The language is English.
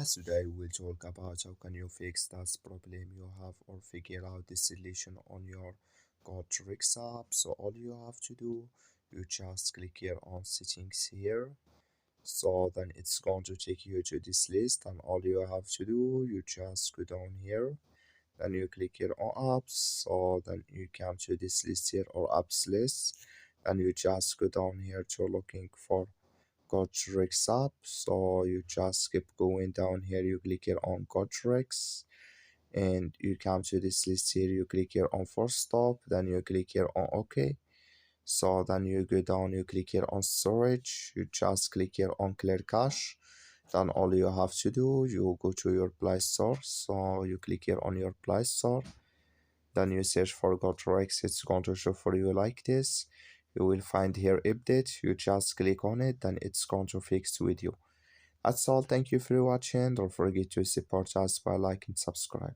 Today we'll talk about how can you fix that problem you have or figure out the solution on your GoodRx app. So all you have to do, you just click here on settings here. So then it's going to take you to this list, and all you have to do, you just go down here. Then you click here on apps. So then you come to this list here or apps list. And you just go down here to looking for GoodRx app. So you just keep going down here. You click here on GoodRx and you come to this list here. You click here on force stop. Then you click here on OK. So then you go down. You click here on storage. You just click here on clear cache. Then all you have to do, you go to your Play Store. So you click here on your Play Store. Then you search for GoodRx. It's going to show for you like this. You will find here update. You just click on it, then it's going to fix with you. That's all. Thank you for watching. Don't forget to support us by like and subscribe.